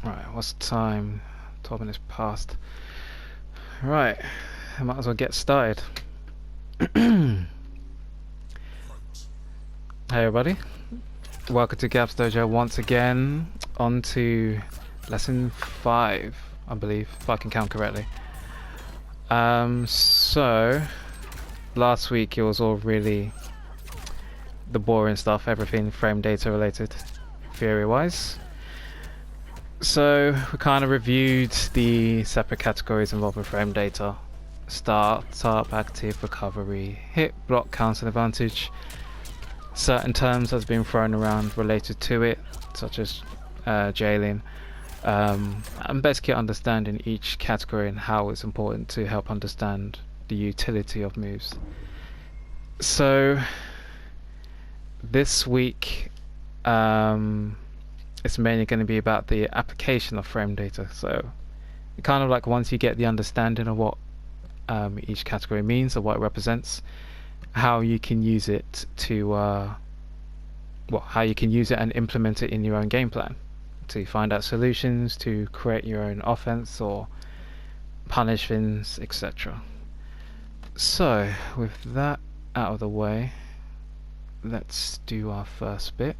Right, what's the time? 12 minutes past. Right, I might as well get started. Hey everybody, welcome to Gab's Dojo once again. On to lesson 5, I believe, if I can count correctly. So last week it was all really the boring stuff, everything frame data related, theory wise. So we kind of reviewed the separate categories involving frame data: startup, active, recovery, hit, block, counter, and advantage. Certain terms that's been thrown around related to it, such as jailing, and basically understanding each category and how it's important to help understand the utility of moves. So this week it's mainly going to be about the application of frame data. So kind of like once you get the understanding of what each category means or what it represents, how you can use it to how you can use it and implement it in your own game plan to find out solutions, to create your own offense or punish things, etc. So with that out of the way, let's do our first bit.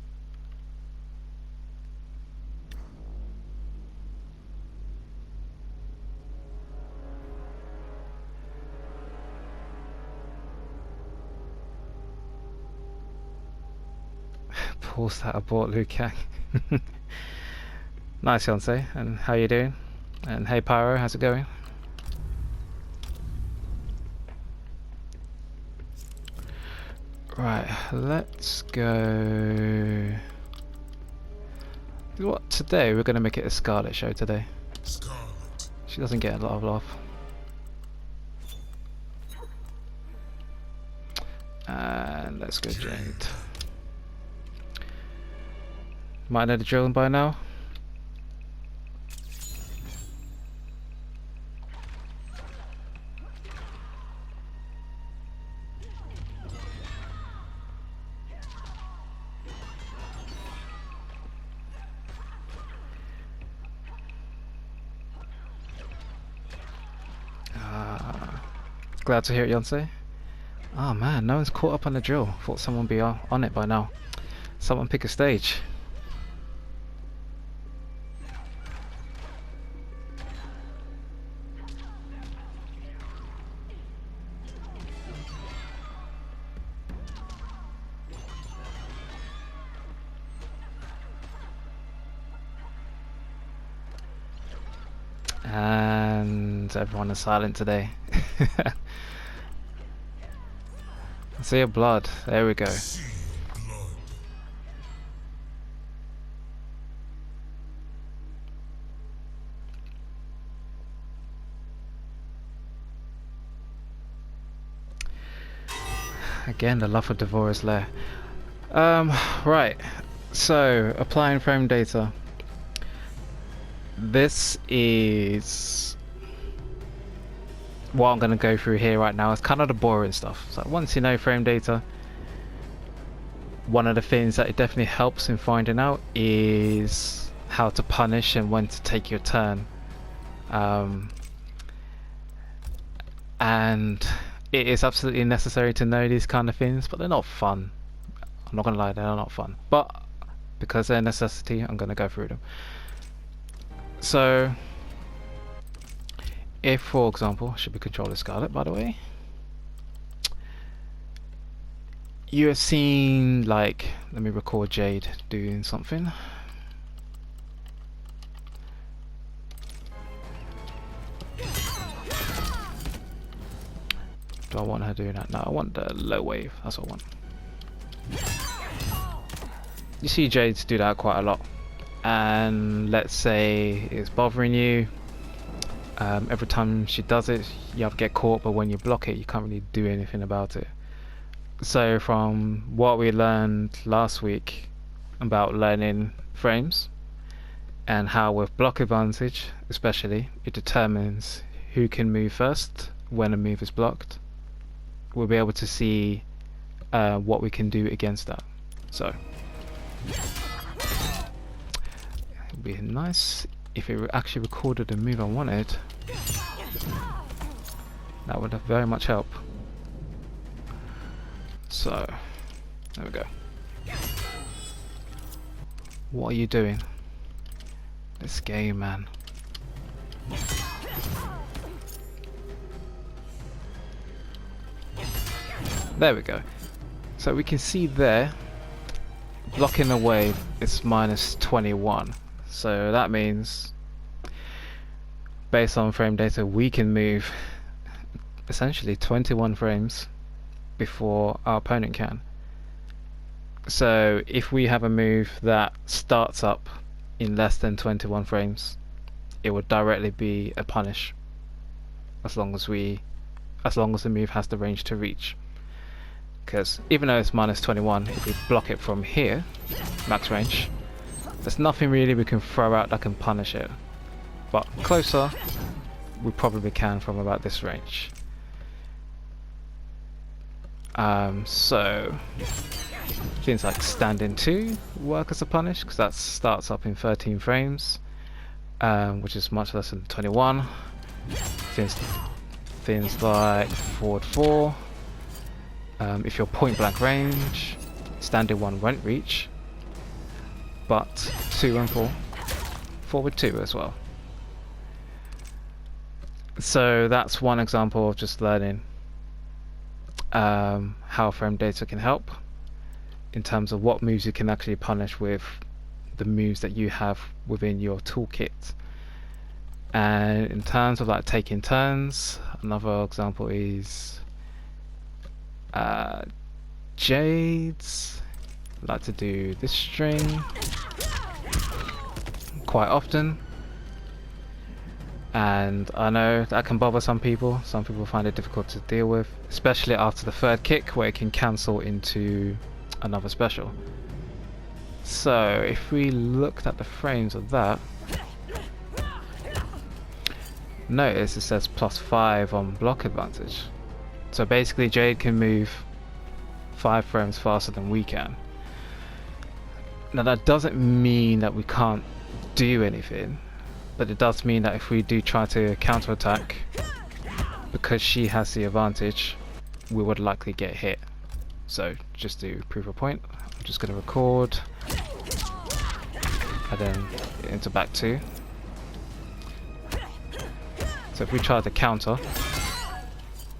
Pause that abort, Liu Kang. Nice, Yonsei. And how you doing? And hey Pyro, how's it going? Right, let's go. What, today we're going to make it a Scarlet show today. Scarlet. She doesn't get a lot of love. And let's go Jade. Might know the drill by now. Glad to hear it, Yonsei. Oh man, no one's caught up on the drill. Thought someone would be on it by now. Someone pick a stage. And everyone is silent today. I see your blood. There we go. Again, the love of Devora's Lair. Right. So, applying frame data. This is what I'm going to go through here right now. It's kind of the boring stuff. So once you know frame data, one of the things that it definitely helps in finding out is how to punish and when to take your turn. And it is absolutely necessary to know these kind of things, but they're not fun. I'm not going to lie, they're not fun. But because they're a necessity, I'm going to go through them. So, if for example, should be controller Scarlet by the way, you have seen, like, let me record Jade doing something. Do I want her doing that? No, I want the low wave, that's what I want. You see Jade do that quite a lot. And let's say it's bothering you. Every time she does it, you have to get caught, but when you block it, you can't really do anything about it. So from what we learned last week about learning frames and how with block advantage especially, it determines who can move first when a move is blocked, we'll be able to see what we can do against that. So it'll be a nice if it actually recorded the move I wanted, that would have very much helped. So, there we go. What are you doing? This game, man. There we go. So we can see there, blocking the wave is minus 21. So that means, based on frame data, we can move essentially 21 frames before our opponent can. So if we have a move that starts up in less than 21 frames, it would directly be a punish, as long as the move has the range to reach. Because even though it's minus 21, if we block it from here, max range, there's nothing really we can throw out that can punish it. But closer, we probably can from about this range. So things like standing 2 work as a punish, because that starts up in 13 frames, which is much less than 21. Things like forward 4. If you're point blank range, standing 1 won't reach, but 2 and 4, forward 2 as well. So that's one example of just learning how frame data can help in terms of what moves you can actually punish with the moves that you have within your toolkit. And in terms of like taking turns, another example is Jades like to do this string quite often, and I know that can bother some people. Some people find it difficult to deal with, especially after the third kick where it can cancel into another special. So if we looked at the frames of that, notice it says +5 on block advantage. So basically Jade can move 5 frames faster than we can. Now that doesn't mean that we can't do anything, but it does mean that if we do try to counterattack, because she has the advantage, we would likely get hit. So just to prove a point, I'm just going to record and then into back 2. So if we try to counter,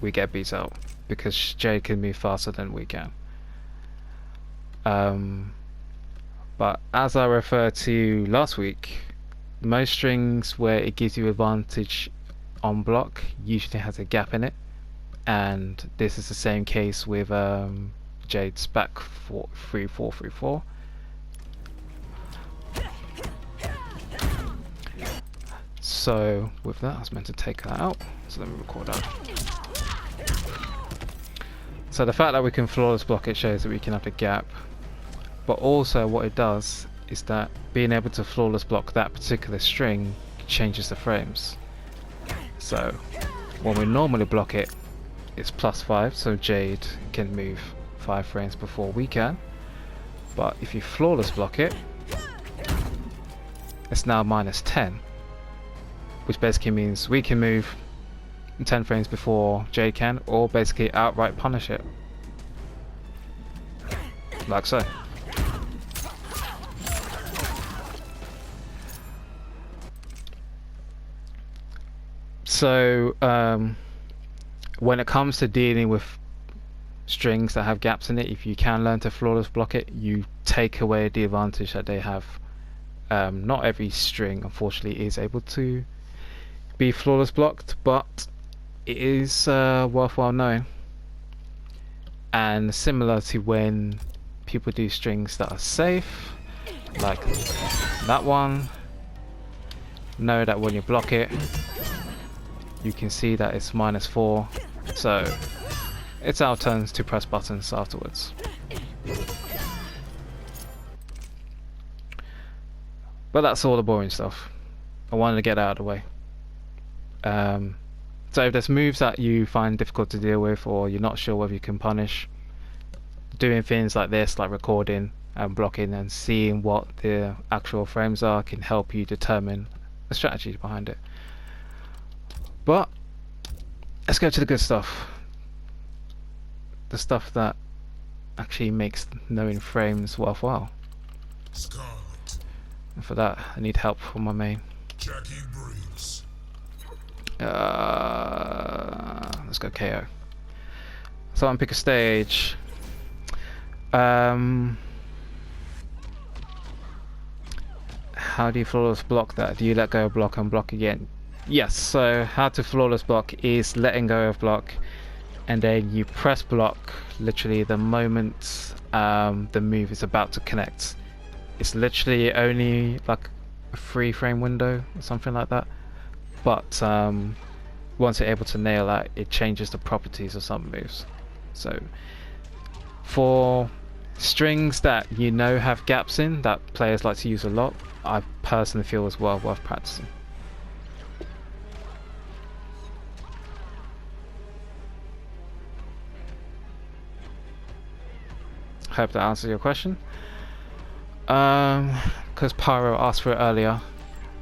we get beat out because Jade can move faster than we can. But as I referred to last week, most strings where it gives you advantage on block usually has a gap in it, and this is the same case with Jade's back 3-4-3-4. So with that, I was meant to take that out, so let me record that. So the fact that we can flawless block it shows that we can have the gap, but also what it does is that being able to flawless block that particular string changes the frames. So when we normally block it, it's +5, so Jade can move 5 frames before we can. But if you flawless block it, it's now -10, which basically means we can move 10 frames before Jade can, or basically outright punish it. Like so. So when it comes to dealing with strings that have gaps in it, if you can learn to flawless block it, you take away the advantage that they have. Not every string unfortunately is able to be flawless blocked, but it is worthwhile knowing. And similar to when people do strings that are safe, like that one, know that when you block it, you can see that it's -4, so it's our turns to press buttons afterwards. But that's all the boring stuff. I wanted to get out of the way. So if there's moves that you find difficult to deal with, or you're not sure whether you can punish, doing things like this, like recording and blocking and seeing what the actual frames are, can help you determine the strategy behind it. But let's go to the good stuff. The stuff that actually makes knowing frames worthwhile. Scarlet. And for that, I need help from my main. Jackie Briggs. Let's go KO. So I'm pick a stage. How do you flawless block that? Do you let go of block and block again? Yes, so how to flawless block is letting go of block and then you press block literally the moment the move is about to connect. It's literally only like a 3-frame window or something like that, but once you're able to nail that, it changes the properties of some moves. So for strings that you know have gaps in that players like to use a lot, I personally feel is well worth practicing. Hope that answers your question. Because Pyro asked for it earlier,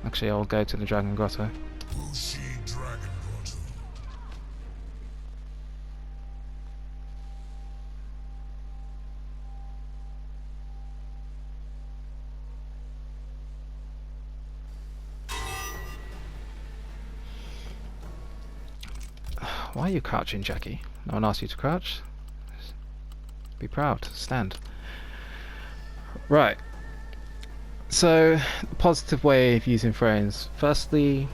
actually I'll go to the Dragon Grotto. Bushi Dragon Grotto. Why are you crouching, Jackie? No one asked you to crouch. Be proud. Stand. Right. So, the positive way of using frames. Firstly,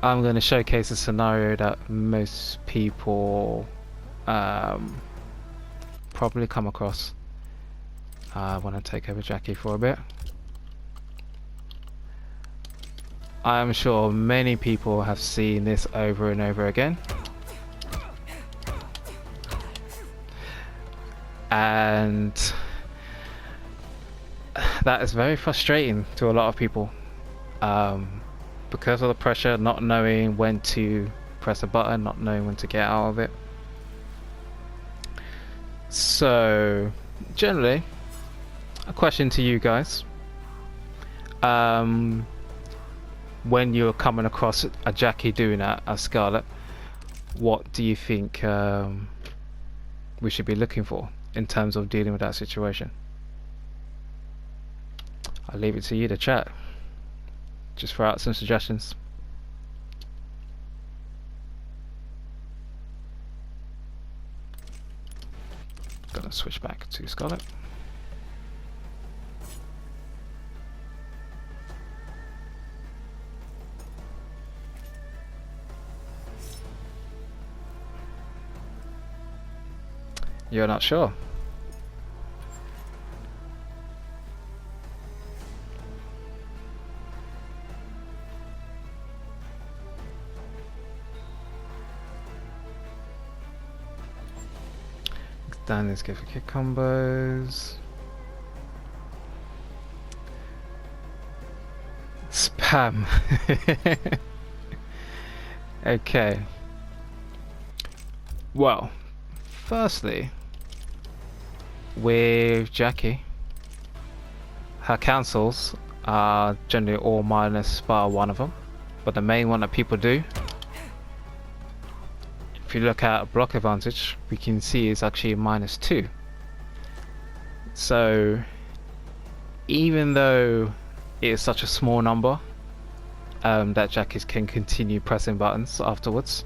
I'm going to showcase a scenario that most people probably come across. I want to take over Jackie for a bit. I'm sure many people have seen this over and over again. And that is very frustrating to a lot of people because of the pressure, not knowing when to press a button, not knowing when to get out of it. So generally, a question to you guys, when you're coming across a Jackie doing that, a Scarlet, what do you think we should be looking for in terms of dealing with that situation? I'll leave it to you to chat. Just throw out some suggestions. Gonna switch back to Scarlet. You're not sure? Down is good for kick combos. Spam. Okay. Well, firstly, with Jackie, her cancels are generally all minus bar one of them, but the main one that people do, if you look at block advantage, we can see is actually -2. So even though it is such a small number that Jackies can continue pressing buttons afterwards,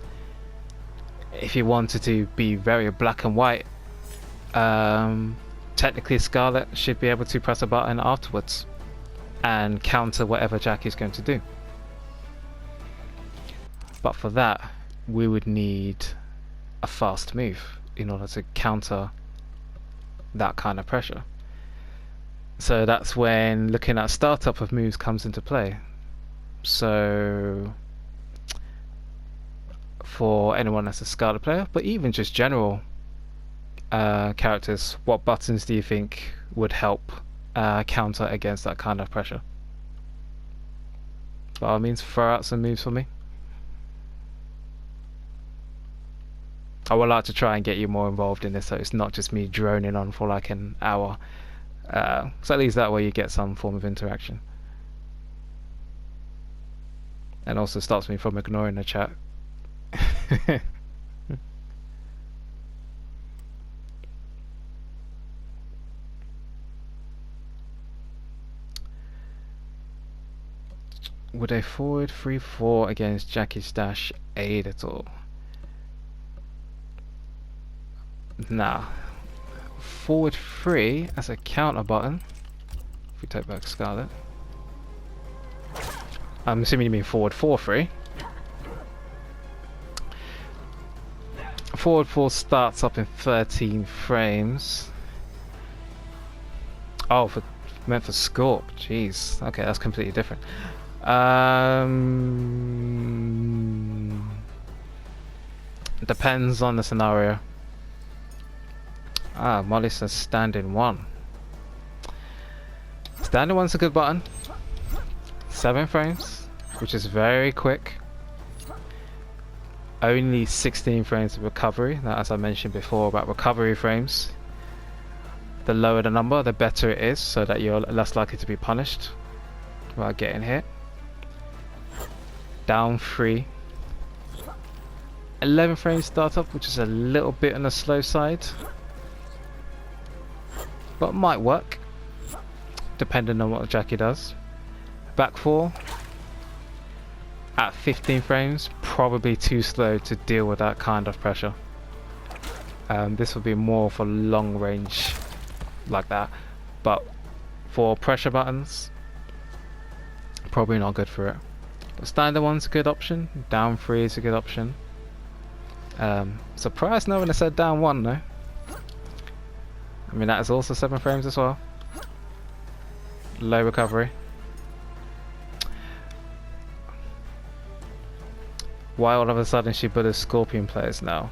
if you wanted to be very black and white, technically Scarlet should be able to press a button afterwards and counter whatever Jackie's going to do. But for that, we would need a fast move in order to counter that kind of pressure. So that's when looking at startup of moves comes into play. So for anyone that's a Scarlet player, but even just general characters, what buttons do you think would help counter against that kind of pressure? By all means, throw out some moves for me. I would like to try and get you more involved in this, so it's not just me droning on for like an hour. So at least that way you get some form of interaction. And also stops me from ignoring the chat. Would a forward 3-4 against Jackie's dash aid at all? Nah. Forward 3 as a counter button. If we take back Scarlet. I'm assuming you mean forward 4-3. Forward 4 starts up in 13 frames. Oh, meant for Scorp. Jeez. Okay, that's completely different. Depends on the scenario. Molly says standing 1. Standing 1's a good button. 7 frames, which is very quick. Only 16 frames of recovery. Now, as I mentioned before about recovery frames, the lower the number, the better it is, so that you're less likely to be punished while getting hit. Down 3. 11 frames startup, which is a little bit on the slow side, but might work depending on what Jackie does. Back 4 at 15 frames, probably too slow to deal with that kind of pressure. This would be more for long range like that, but for pressure buttons, probably not good for it. But standard 1's a good option, down 3 is a good option. Surprised no one has said down 1 though. I mean, that is also 7 frames as well. Low recovery. Why all of a sudden she bullies Scorpion players now?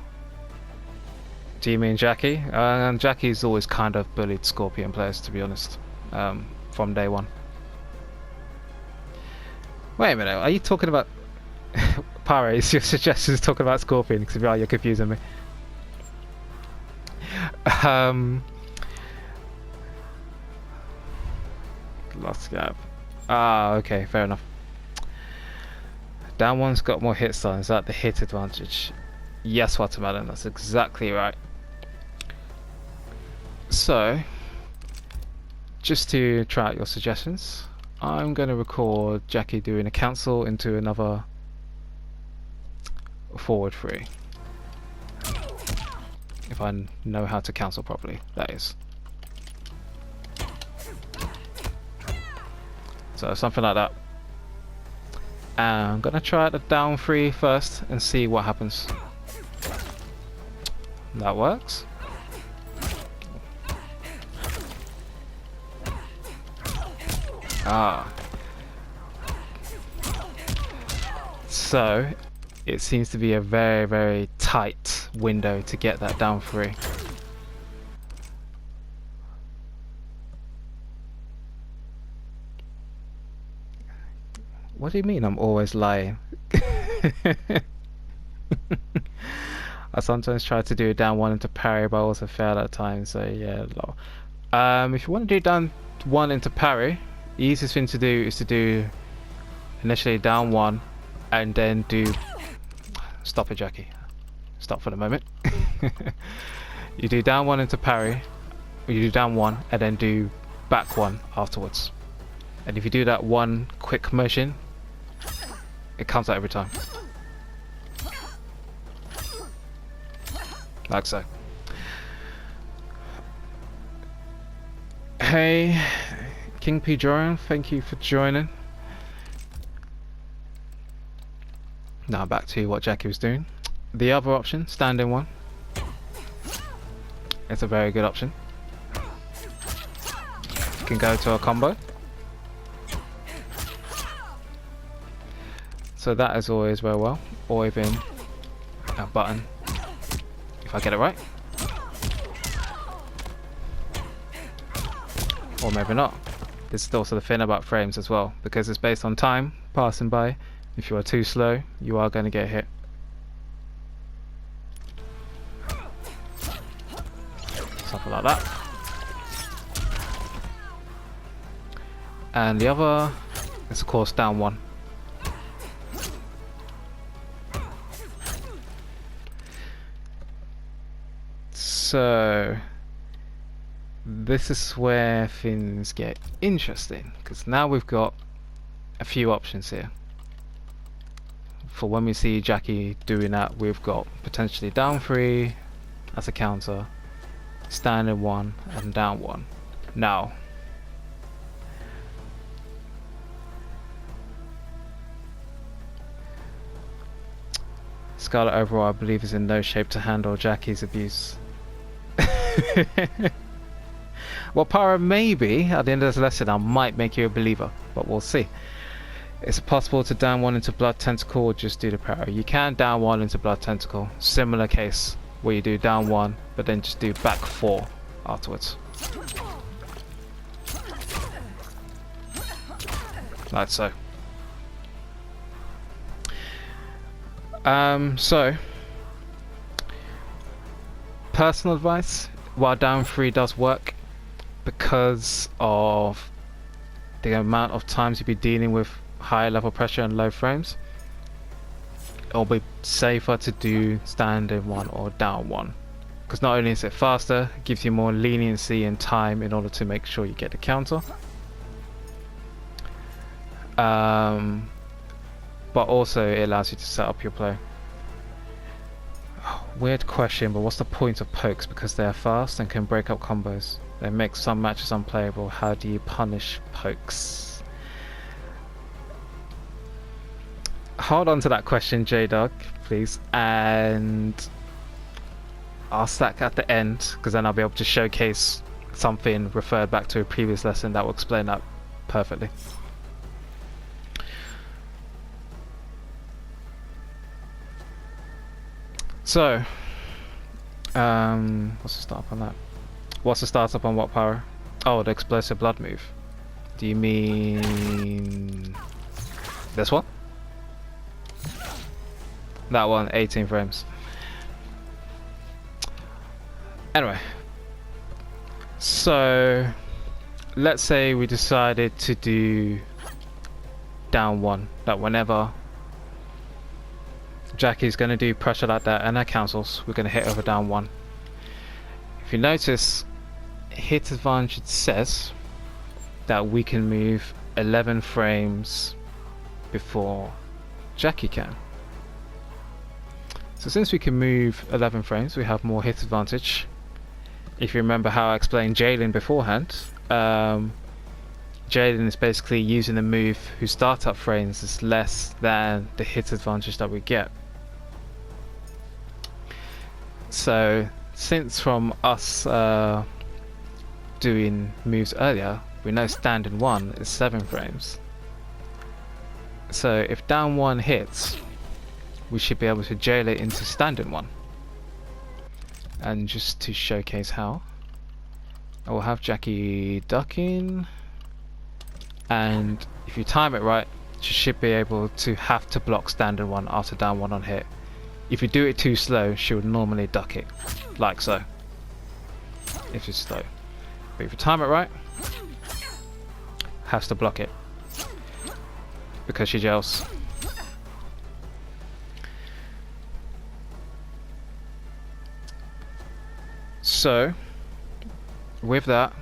Do you mean Jackie? Jackie's always kind of bullied Scorpion players, to be honest, from day one. Wait a minute, are you talking about... Pare, is your suggestions talking about Scorpion? Because you're confusing me. Lost gap. Okay, fair enough. Down 1's got more hit stun. Is that the hit advantage? Yes, Watermelon, that's exactly right. So, just to try out your suggestions, I'm going to record Jackie doing a cancel into another forward 3. If I know how to cancel properly, that is. So something like that. And I'm going to try out the down 3 first and see what happens. That works. So it seems to be a very, very tight window to get that down 3. What do you mean I'm always lying? I sometimes try to do a down 1 into parry, but I also fail at times, so yeah, lol. If you want to do down 1 into parry, the easiest thing to do is to do initially down 1 and then do... Stop it, Jackie. Stop for the moment. You do down 1 into parry, or you do down 1 and then do back 1 afterwards. And if you do that one quick motion, it comes out every time. Like so. Hey, King P. Joran, thank you for joining. Now back to what Jackie was doing. The other option, standing 1. It's a very good option. You can go to a combo. So that is always very well. Or even a button, if I get it right. Or maybe not. This is also the thing about frames as well, because it's based on time passing by. If you are too slow, you are going to get hit. Something like that. And the other is of course down 1. So this is where things get interesting, because now we've got a few options here. For when we see Jackie doing that, we've got potentially down 3 as a counter, standing 1 and down 1. Now Scarlet overall, I believe, is in no shape to handle Jackie's abuse. Well, Pyro, maybe at the end of this lesson I might make you a believer, but we'll see. Is it possible to down 1 into Blood Tentacle or just do the Pyro? You can down 1 into Blood Tentacle. Similar case where you do down 1 but then just do back 4 afterwards. Like so. So personal advice, while down 3 does work, because of the amount of times you'll be dealing with higher level pressure and low frames, it'll be safer to do standing 1 or down 1, because not only is it faster, it gives you more leniency and time in order to make sure you get the counter, but also it allows you to set up your play. Weird question, but what's the point of pokes? Because they are fast and can break up combos. They make some matches unplayable. How do you punish pokes? Hold on to that question, J-Dog, please, and I'll stack at the end, because then I'll be able to showcase something referred back to a previous lesson that will explain that perfectly. So, what's the startup on that? What's the startup on what power? Oh, the explosive blood move. Do you mean this one? That one, 18 frames. Anyway, so let's say we decided to do down 1, that whenever Jackie's going to do pressure like that and her councils, we're going to hit over down 1. If you notice, hit advantage says that we can move 11 frames before Jackie can. So since we can move 11 frames, we have more hit advantage. If you remember how I explained Jalen beforehand, Jalen is basically using a move whose startup frames is less than the hit advantage that we get. So since from us doing moves earlier, we know standing 1 is 7 frames. So if down 1 hits, we should be able to jail it into standing 1. And just to showcase how, I will have Jackie ducking, and if you time it right, she should be able to have to block standing 1 after down 1 on hit. If you do it too slow, she would normally duck it, like so, if it's slow. But if you time it right, has to block it, because she jails. So, with that,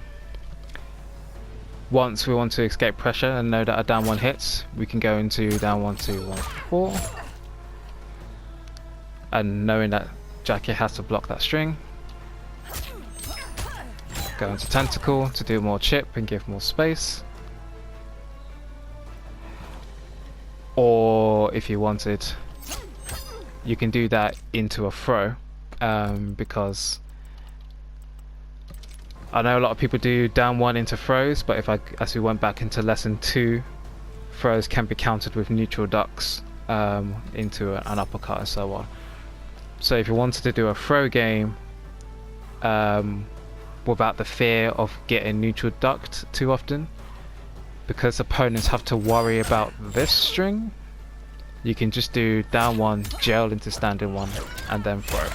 once we want to escape pressure and know that a down 1 hits, we can go into down 1, 2, 1, 4. And knowing that Jackie has to block that string, go into tentacle to do more chip and give more space. Or if you wanted, you can do that into a throw, because I know a lot of people do down 1 into throws, but as we went back into lesson 2, throws can be countered with neutral ducks into an uppercut and so on. So if you wanted to do a throw game without the fear of getting neutral ducked too often, because opponents have to worry about this string, you can just do down 1, jail into standing 1, and then throw.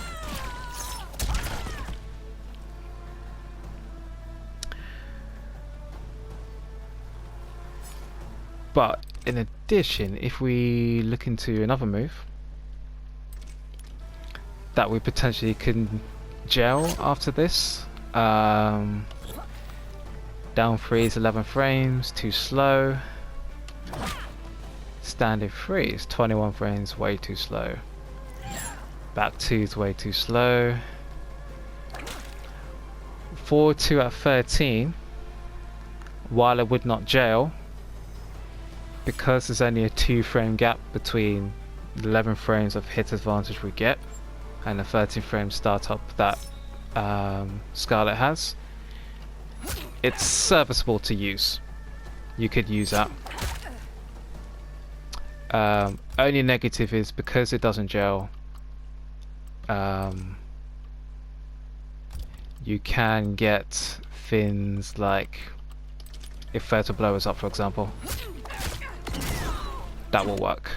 But in addition, if we look into another move that we potentially can jail after this. Down 3 is 11 frames, too slow. Standing 3 is 21 frames, way too slow. Back 2 is way too slow. Forward 2 at 13, while it would not jail, because there's only a 2 frame gap between the 11 frames of hit advantage we get and the 13 frame startup that Scarlet has, it's serviceable to use. You could use that. Only negative is because it doesn't gel, you can get things like if Fatal Blow is up, for example. That will work.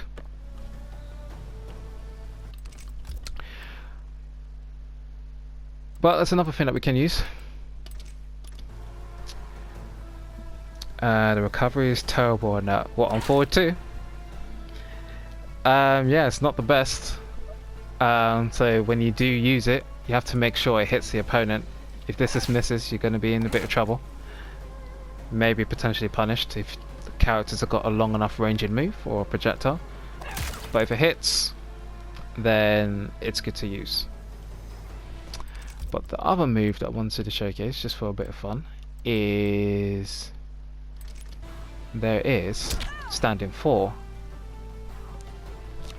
But that's another thing that we can use. The recovery is terrible on that. What, on forward 2? Yeah, it's not the best. So when you do use it, you have to make sure it hits the opponent. If this is misses, you're going to be in a bit of trouble. Maybe potentially punished if the characters have got a long enough ranging move or a projectile. But if it hits, then it's good to use. But the other move that I wanted to showcase, just for a bit of fun, is there is standing 4.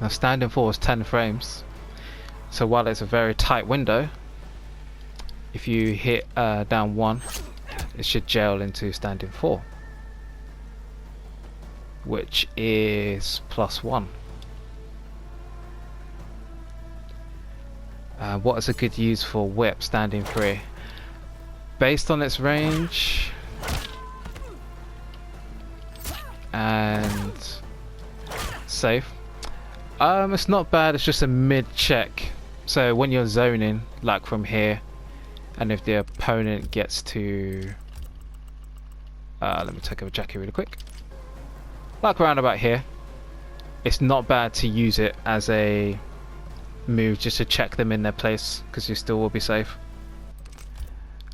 Now standing 4 is 10 frames, so while it's a very tight window, if you hit down 1, it should gel into standing 4, which is +1. What is a good use for whip standing 3? Based on its range and safe, it's not bad. It's just a mid check, so when you're zoning, like from here, and if the opponent gets to let me take over Jackie really quick, like around about here, it's not bad to use it as a move just to check them in their place, because you still will be safe.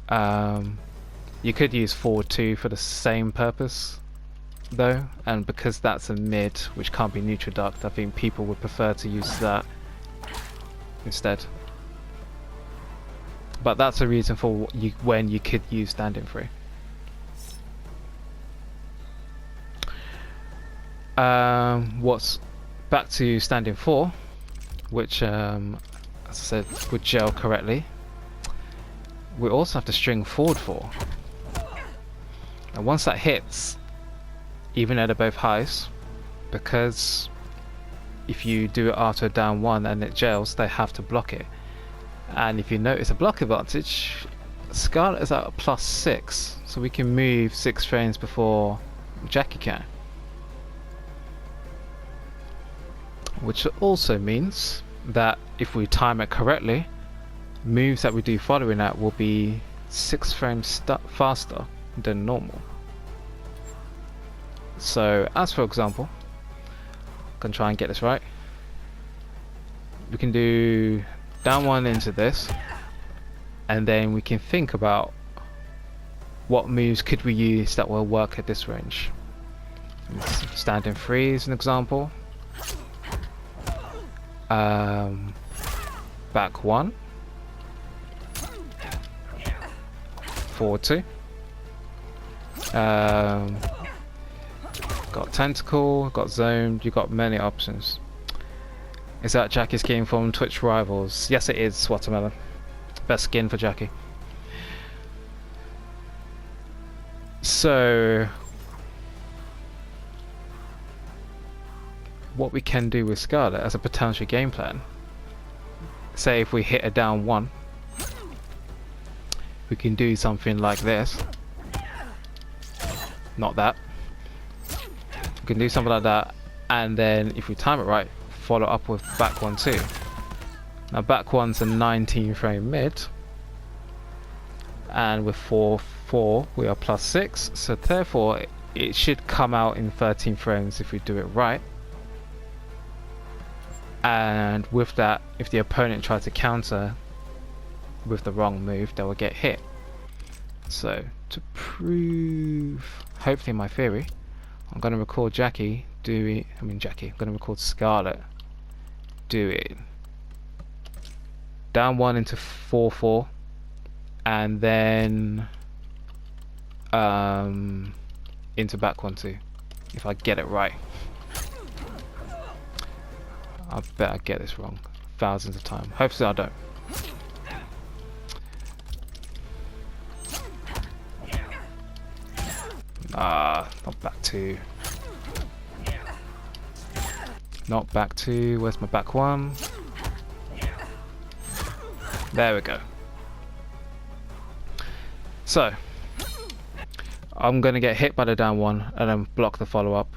You could use forward 2 for the same purpose though, and because that's a mid which can't be neutral ducked, I think people would prefer to use that instead. But that's a reason for when you could use standing 3. What's back to standing 4, which as I said would gel correctly, we also have to string forward 4, and once that hits, even though they're both highs, because if you do it after down 1 and it gels, they have to block it. And if you notice a block advantage, Scarlet is at a +6, so we can move 6 frames before Jackie can. Which also means that if we time it correctly, moves that we do following that will be 6 frames faster than normal. So, as for example, I can try and get this right. We can do down 1 into this, and then we can think about what moves could we use that will work at this range. Standing 3 is an example. Back 1, forward 2. Got tentacle, got zoned. You got many options. Is that Jackie's skin from Twitch Rivals? Yes, it is. Watermelon, best skin for Jackie. So, what we can do with Scarlet as a potential game plan, say if we hit a down 1, we can do something like this. Not that. We can do something like that, and then if we time it right, follow up with back 1 too. Now back 1's a 19 frame mid, and with 4 we are +6, so therefore it should come out in 13 frames if we do it right. And with that, if the opponent tries to counter, with the wrong move, they will get hit. So to prove, hopefully, my theory, I'm going to record Jackie do it. I'm going to record Scarlet do it. Down 1 into 4-4, and then into back 1-2. If I get it right. I bet I get this wrong thousands of times. Hopefully I don't. Not back 2. Not back 2. Where's my back 1? There we go. So I'm gonna get hit by the down 1 and then block the follow up,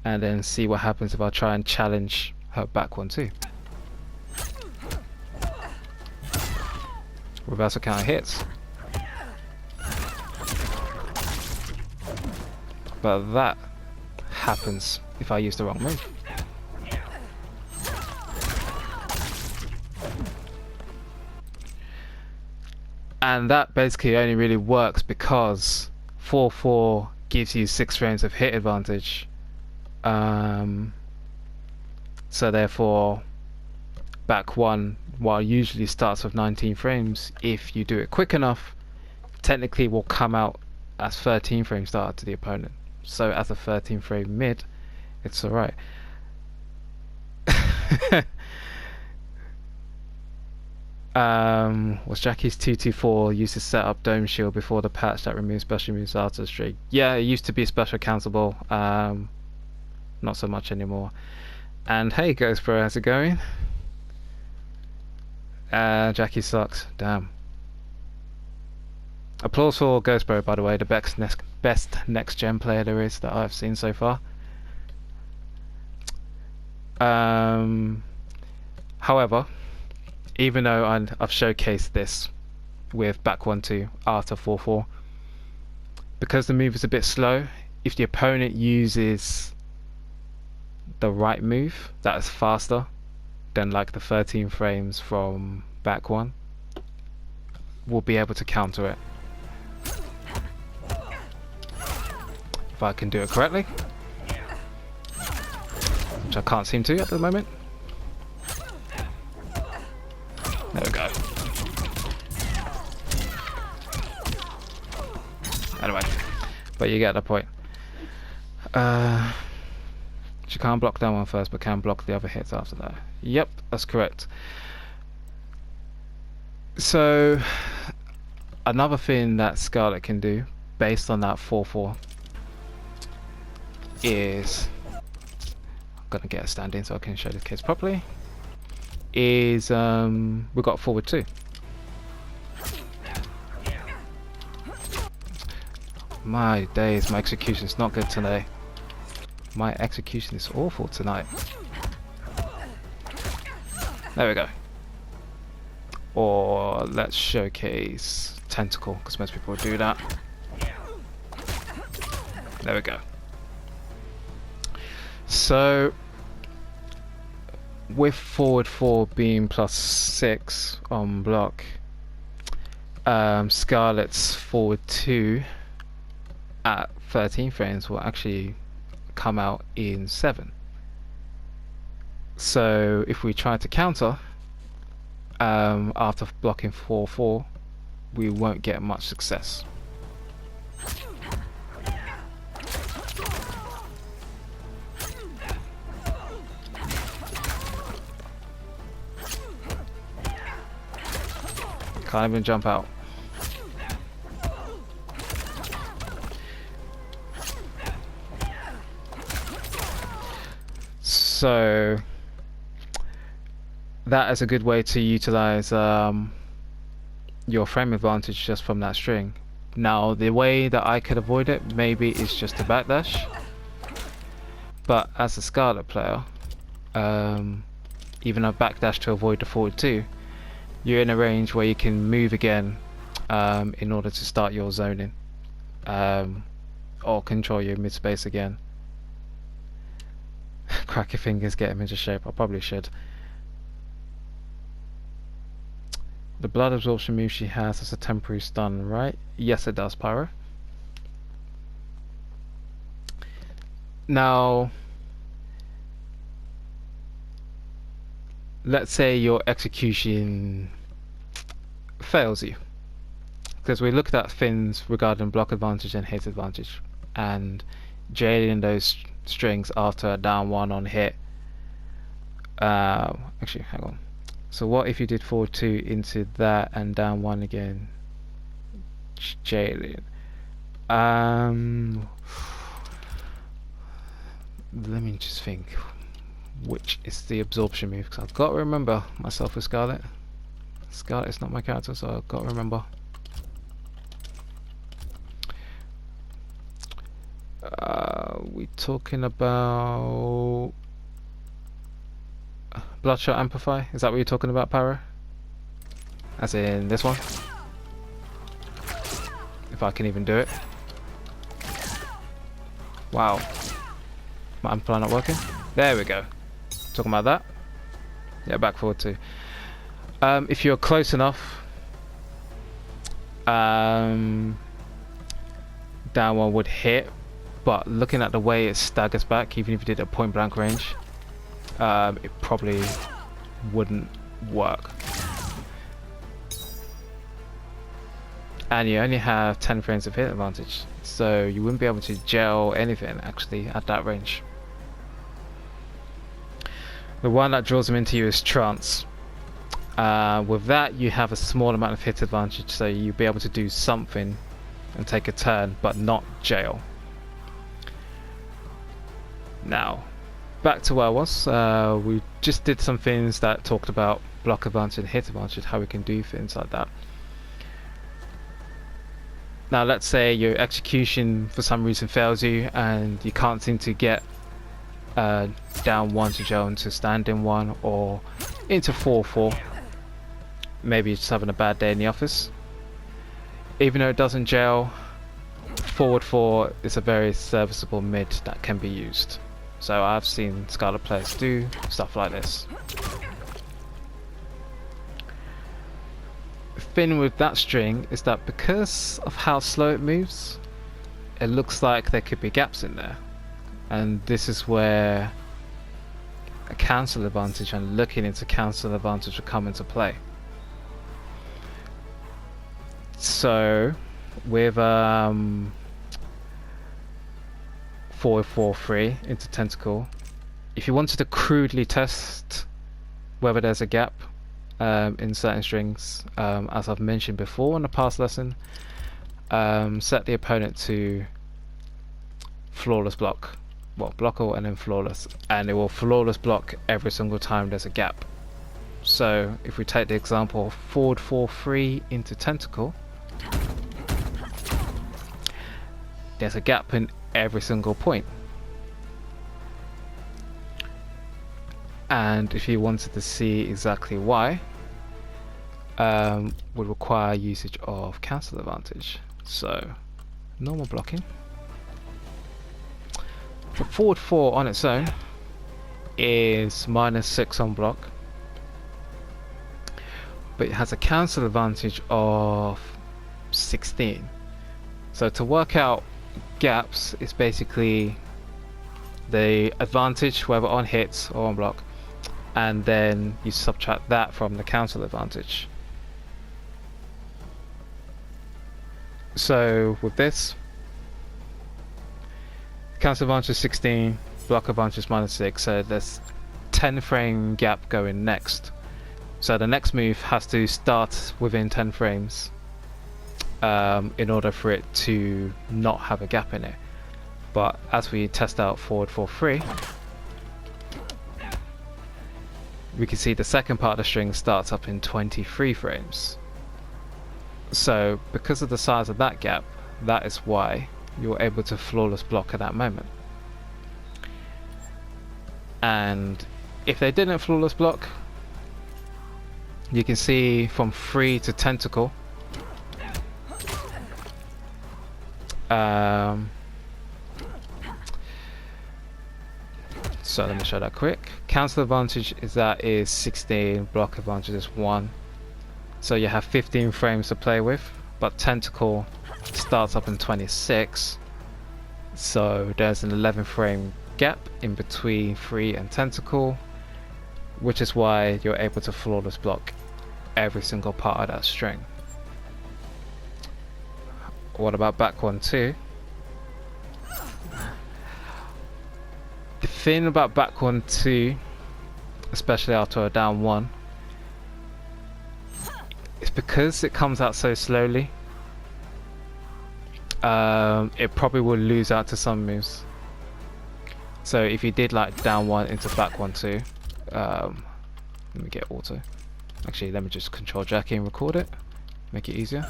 and then see what happens if I try and challenge her back 1-2. Reversal counter hits. But that happens if I use the wrong move. And that basically only really works because 4-4 gives you 6 frames of hit advantage. So therefore, back 1, while usually starts with 19 frames, if you do it quick enough, technically will come out as 13 frame start to the opponent. So as a 13 frame mid, it's alright. Was Jackie's 224 used to set up Dome Shield before the patch that removes special moves after the streak? Yeah, it used to be special countable. Not so much anymore. And hey, Ghost Bro, how's it going? Jackie sucks. Damn. Applause for Ghost Bro, by the way, the best next gen player there is that I've seen so far. However, even though I've showcased this with back 1-2 after 4-4, because the move is a bit slow, if the opponent uses the right move that is faster than like the 13 frames from back 1, we'll be able to counter it. If I can do it correctly, which I can't seem to at the moment. There we go. Anyway, but you get the point. She can't block that one first, but can block the other hits after that. Yep, that's correct. So, another thing that Scarlet can do, based on that 4-4, is... I'm gonna get a stand in so I can show this case properly. Is we got forward 2. My days, my execution's not good today. My execution is awful tonight. There we go. Or let's showcase tentacle, because most people do that. There we go. So with forward 4 being +6 on block, Scarlet's forward 2 at 13 frames will actually come out in 7. So if we try to counter after blocking 4-4, we won't get much success. Can't even jump out. So that is a good way to utilize your frame advantage just from that string. Now the way that I could avoid it maybe is just to backdash, but as a Scarlet player, even a backdash to avoid the forward 2, you're in a range where you can move again in order to start your zoning, or control your mid space again. Crack your fingers, get him into shape. I probably should. The blood absorption move she has as a temporary stun, right? Yes, it does, Pyro. Now, let's say your execution fails you. Because we looked at things regarding block advantage and hit advantage, and jailing those strings after a down one on hit. Actually, hang on. So what if you did forward 2 into that and down 1 again? Jailing. Let me just think. Which is the absorption move? Because I've got to remember myself with Scarlet. Scarlet is not my character, so I've got to remember. We talking about Bloodshot Amplify? Is that what you're talking about, Pyro? As in this one? If I can even do it. Wow. My Amplify not working? There we go. Talking about that? Yeah, back forward 2. If you're close enough, down 1 would hit, but looking at the way it staggers back, even if you did it at point blank range, it probably wouldn't work. And you only have 10 frames of hit advantage, so you wouldn't be able to gel anything actually at that range. The one that draws them into you is Trance. With that you have a small amount of hit advantage, so you'll be able to do something and take a turn, but not jail. Now, back to where I was. We just did some things that talked about block advantage and hit advantage, how we can do things like that. Now let's say your execution for some reason fails you and you can't seem to get down 1 to jail into standing 1 or into 4-4. Maybe you're just having a bad day in the office. Even though it doesn't jail, forward 4 is a very serviceable mid that can be used. So I've seen Scarlet players do stuff like this. The thing with that string is that because of how slow it moves, it looks like there could be gaps in there. And this is where a cancel advantage and looking into cancel advantage will come into play. So with 4-4-3 into tentacle, if you wanted to crudely test whether there's a gap in certain strings, as I've mentioned before in the past lesson, set the opponent to flawless block, well, block all and then flawless, and it will flawless block every single time there's a gap. So if we take the example of forward 4-3 into tentacle, there's a gap in every single point. And if you wanted to see exactly why, would require usage of cancel advantage. So normal blocking. The forward 4 on its own is -6 on block, but it has a cancel advantage of 16. So to work out gaps, it's basically the advantage whether on hits or on block, and then you subtract that from the cancel advantage. So with this, cancel advantage is 16, block advantage is -6, so there's 10 frame gap going next. So the next move has to start within 10 frames in order for it to not have a gap in it. But as we test out forward 4-3, we can see the second part of the string starts up in 23 frames. So because of the size of that gap, that is why you're able to flawless block at that moment. And if they didn't flawless block, you can see from 3 to tentacle, so let me show that quick. Cancel advantage is 16, block advantage is 1. So you have 15 frames to play with, but Tentacle starts up in 26. So there's an 11 frame gap in between Free and Tentacle, which is why you're able to flawless block every single part of that string. What about back 1-2? The thing about back 1-2, especially after a down 1, is because it comes out so slowly. It probably will lose out to some moves. So if you did like down 1 into back 1-2, let me get auto. Actually, let me just control Jackie and record it, make it easier.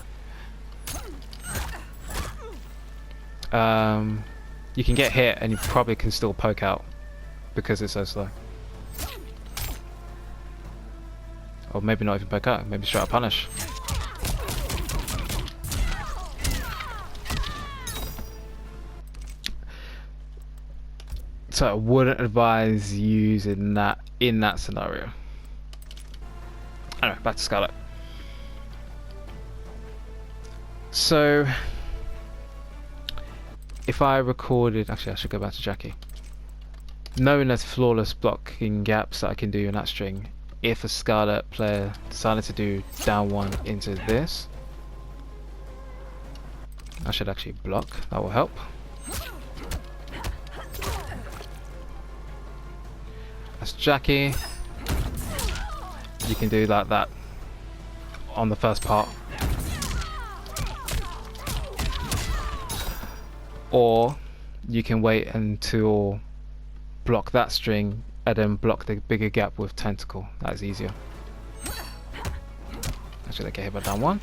You can get hit and you probably can still poke out because it's so slow. Or maybe not even poke out, maybe straight up punish. So I wouldn't advise using that in that scenario. Anyway, back to Scarlet. So if I recorded, actually I should go back to Jackie. Knowing there's flawless blocking gaps that I can do in that string, if a Scarlet player decided to do down 1 into this, I should actually block, that will help. That's Jackie. You can do like that on the first part. Or you can wait until block that string and then block the bigger gap with Tentacle. That is easier. Actually, they get hit by down 1.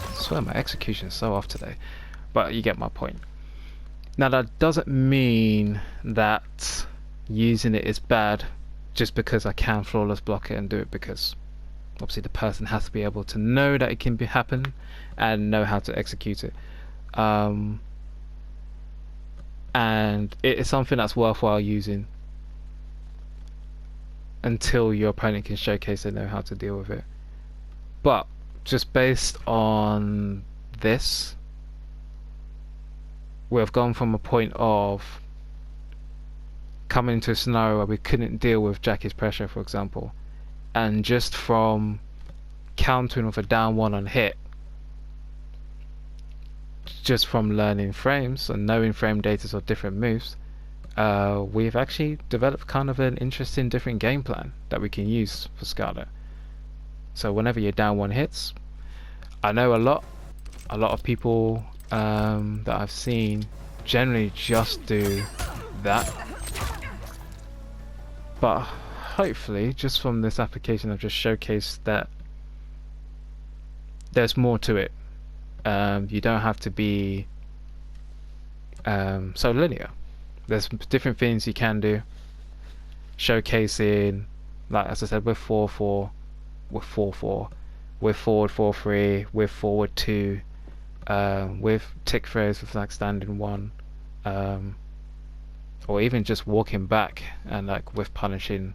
I swear my execution is so off today, but you get my point. Now that doesn't mean that using it is bad just because I can flawless block it and do it, because obviously the person has to be able to know that it can happen and know how to execute it. And it is something that's worthwhile using until your opponent can showcase they know how to deal with it. But just based on this, we've gone from a point of coming into a scenario where we couldn't deal with Jackie's pressure, for example, and just from countering with a down 1 on hit, just from learning frames and knowing frame datas of different moves, we've actually developed kind of an interesting different game plan that we can use for Scarlet. So whenever your down 1 hits, I know a lot of people that I've seen generally just do that, but hopefully just from this application I've just showcased that there's more to it. You don't have to be so linear. There's different things you can do, showcasing, like as I said, with 4-4, with 4-4, with forward 4-3, with forward 2, with tick throws with like standing 1, or even just walking back and like with punishing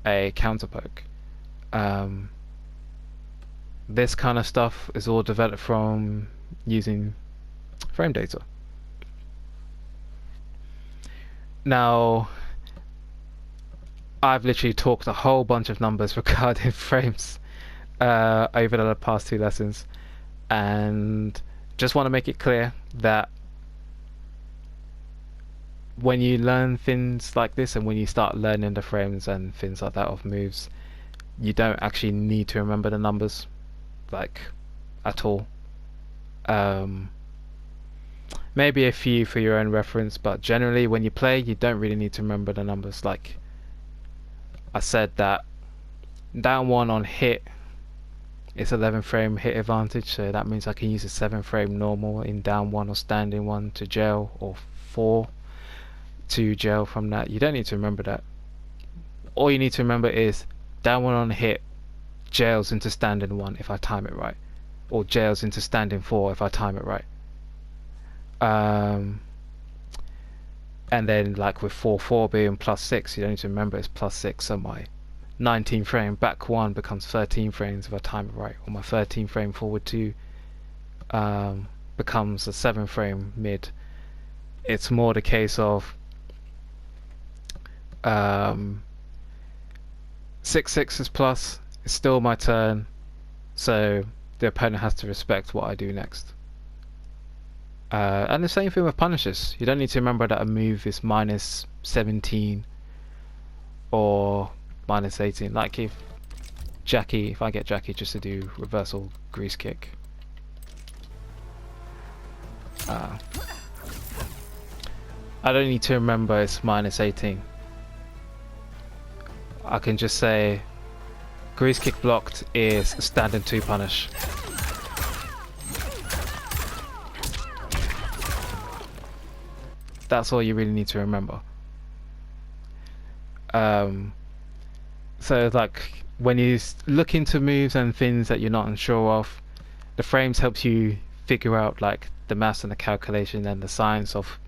a counter poke. This kind of stuff is all developed from using frame data. Now, I've literally talked a whole bunch of numbers regarding frames over the past 2 lessons, and just want to make it clear that when you learn things like this and when you start learning the frames and things like that of moves, you don't actually need to remember the numbers like at all. Maybe a few for your own reference, but generally when you play you don't really need to remember the numbers. Like I said, that down 1 on hit, it's 11 frame hit advantage, so that means I can use a 7 frame normal in down 1 or standing 1 to jail, or 4 to jail from that. You don't need to remember that. All you need to remember is down 1 on hit jails into standing 1 if I time it right, or jails into standing 4 if I time it right. And And then like with 4-4 being +6, you don't need to remember it's +6, so my 19 frame back 1 becomes 13 frames if I time it right, or my 13 frame forward 2 becomes a 7 frame mid. It's more the case of 6-6 is plus, it's still my turn, so the opponent has to respect what I do next. And the same thing with punishes. You don't need to remember that a move is -17 or -18. Like if I get Jackie just to do reversal grease kick, I don't need to remember it's -18. I can just say grease kick blocked is a standard 2 punish. That's all you really need to remember. So like when you look into moves and things that you're not unsure of, the frames helps you figure out like the maths and the calculation and the science of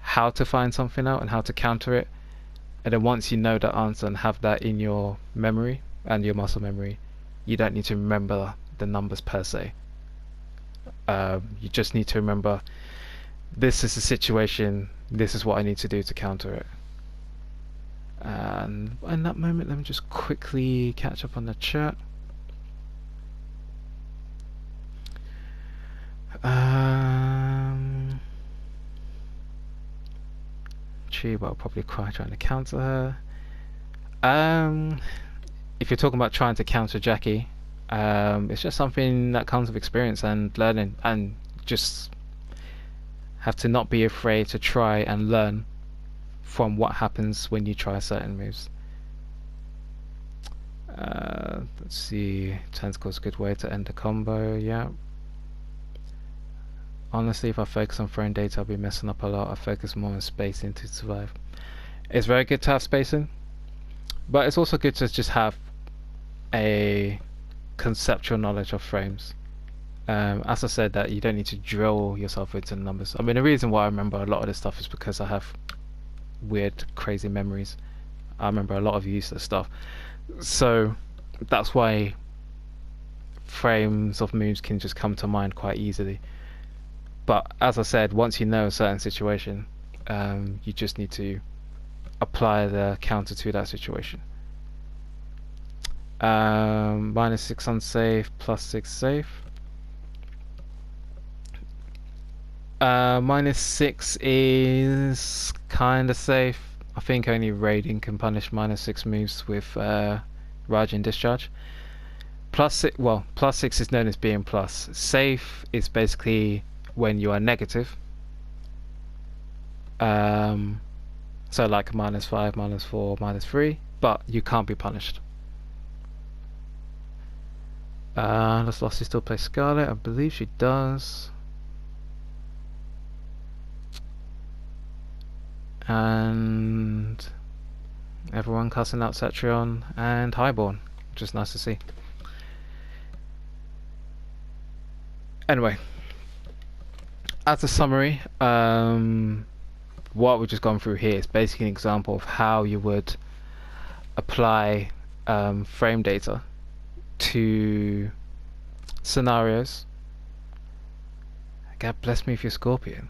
how to find something out and how to counter it. And then once you know the answer and have that in your memory and your muscle memory, you don't need to remember the numbers per se. You just need to remember this is the situation, this is what I need to do to counter it. And in that moment, let me just quickly catch up on the chat. Chiba will probably cry trying to counter her. If you're talking about trying to counter Jackie, it's just something that comes with experience and learning, and just have to not be afraid to try and learn from what happens when you try certain moves. Let's see, Tentacle's a good way to end a combo, yeah. Honestly, if I focus on frame data, I'll be messing up a lot. I focus more on spacing to survive. It's very good to have spacing, but it's also good to just have a conceptual knowledge of frames. As I said, that you don't need to drill yourself into the numbers. I mean, the reason why I remember a lot of this stuff is because I have weird, crazy memories. I remember a lot of useless stuff. So that's why frames of moves can just come to mind quite easily. But as I said, once you know a certain situation, you just need to apply the counter to that situation. -6 unsafe, +6 safe. -6 is kinda safe. I think only Raiden can punish -6 moves with Rajin Discharge. +6 is known as being plus. Safe is basically when you are negative. So like -5, -4, -3, but you can't be punished. Does Lossie still play Scarlet? I believe she does. And everyone cussing out Cetrion and Highborn, which is nice to see. Anyway, as a summary, what we've just gone through here is basically an example of how you would apply frame data to scenarios. God bless me if you're Scorpion.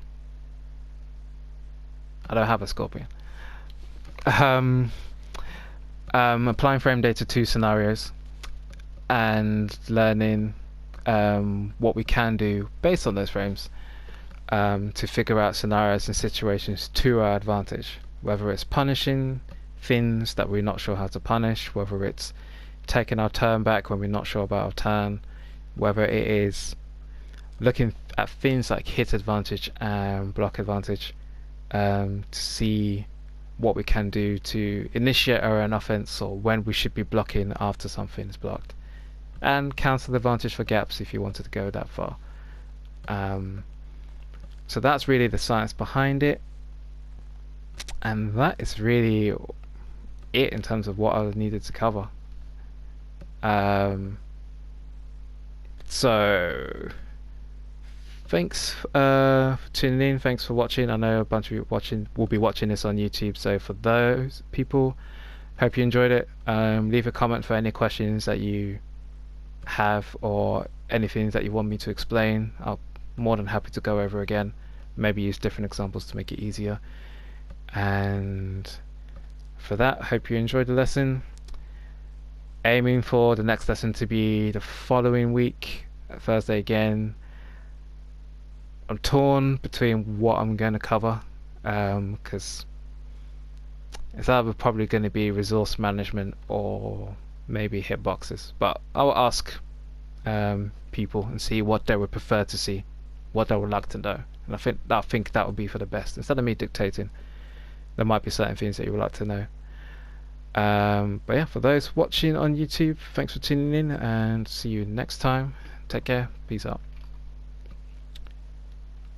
I don't have a Scorpion. Applying frame data to scenarios and learning what we can do based on those frames to figure out scenarios and situations to our advantage, whether it's punishing things that we're not sure how to punish, whether it's taking our turn back when we're not sure about our turn, whether it is looking at things like hit advantage and block advantage to see what we can do to initiate our own offense, or when we should be blocking after something is blocked, and counter the advantage for gaps if you wanted to go that far. So that's really the science behind it, and that is really it in terms of what I needed to cover. So thanks for tuning in. Thanks for watching. I know a bunch of you will be watching this on YouTube. So for those people, hope you enjoyed it. Leave a comment for any questions that you have or anything that you want me to explain. I'm more than happy to go over again. Maybe use different examples to make it easier. And for that, hope you enjoyed the lesson. Aiming for the next lesson to be the following week, Thursday again. I'm torn between what I'm going to cover, because it's either probably going to be resource management or maybe hitboxes. But I'll ask people and see what they would prefer to see, what they would like to know, and I think that would be for the best. Instead of me dictating, there might be certain things that you would like to know. But yeah, for those watching on YouTube, thanks for tuning in, and see you next time. Take care. Peace out.